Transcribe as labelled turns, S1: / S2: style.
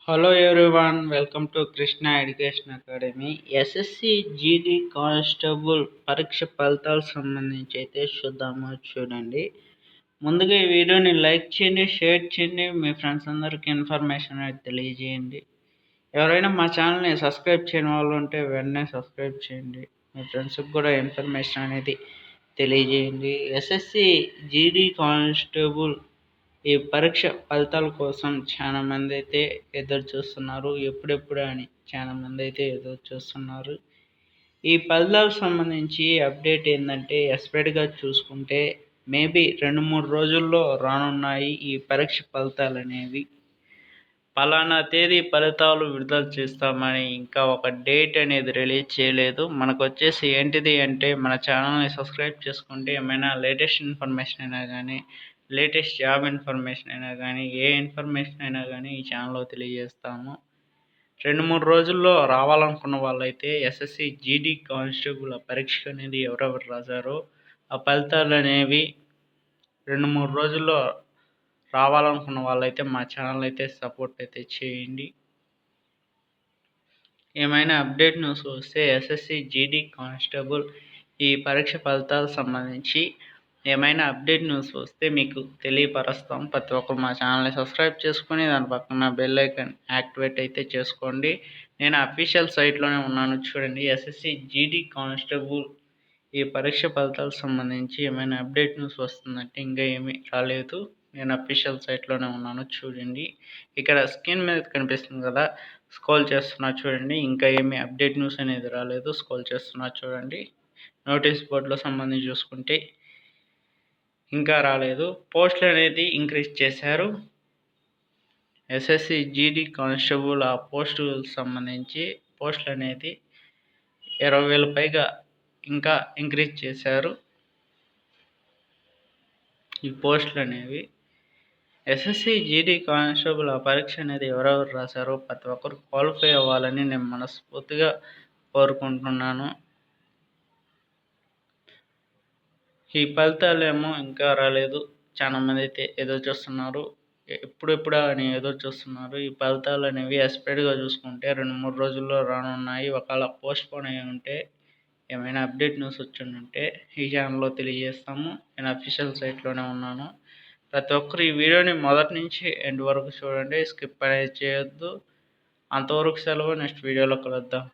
S1: Hello everyone, welcome to Krishna education academy. SSC GD constable పరీక్ష ఫలితాలకు సంబంధించి అయితే చూడండి. ముందుగా ఈ వీడియోని లైక్ చేయండి, షేర్ చేయండి, మీ ఫ్రెండ్స్ అందరికీ ఇన్ఫర్మేషన్ అనేది తెలియజేయండి. ఎవరైనా మా ఛానల్ని సబ్స్క్రైబ్ చేయని వాళ్ళు ఉంటే వెంటనే సబ్స్క్రైబ్ చేయండి. మీ ఫ్రెండ్స్కి కూడా ఇన్ఫర్మేషన్ అనేది తెలియజేయండి. ఎస్ఎస్సి జీడీ కానిస్టేబుల్ ఈ పరీక్ష ఫలితాల కోసం చాలామంది అయితే ఎదురు చూస్తున్నారు. ఎప్పుడెప్పుడు అని చాలామంది అయితే ఎదురు చూస్తున్నారు. ఈ ఫలితాలకు సంబంధించి అప్డేట్ ఏంటంటే, ఎక్స్పెక్ట్గా చూసుకుంటే మేబీ 2-3 రోజుల్లో రానున్నాయి ఈ పరీక్ష ఫలితాలు అనేవి. పలానా తేదీ ఫలితాలు విడుదల చేస్తామని ఇంకా ఒక డేట్ అనేది రిలీజ్ చేయలేదు. మనకు వచ్చేసి ఏంటిది అంటే, మన ఛానల్ని సబ్స్క్రైబ్ చేసుకుంటే ఏమైనా లేటెస్ట్ ఇన్ఫర్మేషన్ అయినా కానీ, లేటెస్ట్ జాబ్ ఇన్ఫర్మేషన్ అయినా కానీ, ఏ ఇన్ఫర్మేషన్ అయినా కానీ ఈ ఛానల్లో తెలియజేస్తాము. 2-3 రోజుల్లో రావాలనుకున్న వాళ్ళైతే ఎస్ఎస్సి జీడీ కానిస్టేబుల్ పరీక్ష అనేది ఎవరెవరు రాశారో ఆ ఫలితాలు అనేవి 2-3 రోజుల్లో రావాలనుకున్న వాళ్ళైతే మా ఛానల్ అయితే సపోర్ట్ అయితే చేయండి. ఏమైనా అప్డేట్ న్యూస్ వస్తే ఎస్ఎస్సి జీడీ కానిస్టేబుల్ ఈ పరీక్ష ఫలితాలకు సంబంధించి ఏమైనా అప్డేట్ న్యూస్ వస్తే మీకు తెలియపరుస్తాం. ప్రతి ఒక్కరు మా ఛానల్ని సబ్స్క్రైబ్ చేసుకొని దాని పక్కన బెల్ ఐకాన్ యాక్టివేట్ అయితే చేసుకోండి. నేను అఫీషియల్ సైట్లోనే ఉన్నాను, చూడండి. ఎస్ఎస్సి జీడీ కానిస్టేబుల్ ఈ పరీక్ష ఫలితాలకు సంబంధించి ఏమైనా అప్డేట్ న్యూస్ వస్తుందంటే ఇంకా ఏమీ రాలేదు. నేను అఫీషియల్ సైట్లోనే ఉన్నాను, చూడండి. ఇక్కడ స్క్రీన్ మీద కనిపిస్తుంది కదా, స్క్రోల్ చేస్తున్నా చూడండి. ఇంకా ఏమీ అప్డేట్ న్యూస్ అనేది రాలేదు. స్క్రోల్ చేస్తున్నా చూడండి. నోటీస్ బోర్డులో సంబంధించి చూసుకుంటే ఇంకా రాలేదు. పోస్టులు అనేది ఇంక్రీజ్ చేశారు. ఎస్ఎస్సి జీడీ కానిస్టేబుల్ ఆ పోస్టులకు సంబంధించి పోస్టులు అనేది 20,000 పైగా ఇంకా ఇంక్రీజ్ చేశారు. ఈ పోస్టులు అనేవి ఎస్ఎస్సి జీడీ కానిస్టేబుల్ ఆ పరీక్ష అనేది ఎవరెవరు రాశారో ప్రతి ఒక్కరు క్వాలిఫై అవ్వాలని నేను మనస్ఫూర్తిగా కోరుకుంటున్నాను. ఈ ఫలితాలు ఏమో ఇంకా రాలేదు. చాలామంది అయితే ఎదురు చూస్తున్నారు. ఎప్పుడెప్పుడా అని ఎదురు చూస్తున్నారు. ఈ ఫలితాలు అనేవి ఎక్స్పెక్ట్గా చూసుకుంటే 2-3 రోజుల్లో రానున్నాయి. ఒకవేళ పోస్ట్పోన్ అయి ఉంటే, ఏమైనా అప్డేట్ న్యూస్ ఉంటే ఈ ఛానల్లో తెలియజేస్తాము. నేను అఫీషియల్ సైట్లోనే ఉన్నాను. ప్రతి ఒక్కరు ఈ వీడియోని మొదటి నుంచి ఎండ్ వరకు చూడండి, స్కిప్ అనేది చేయొద్దు. అంతవరకు సెలవు. నెక్స్ట్ వీడియోలో కలుద్దాం.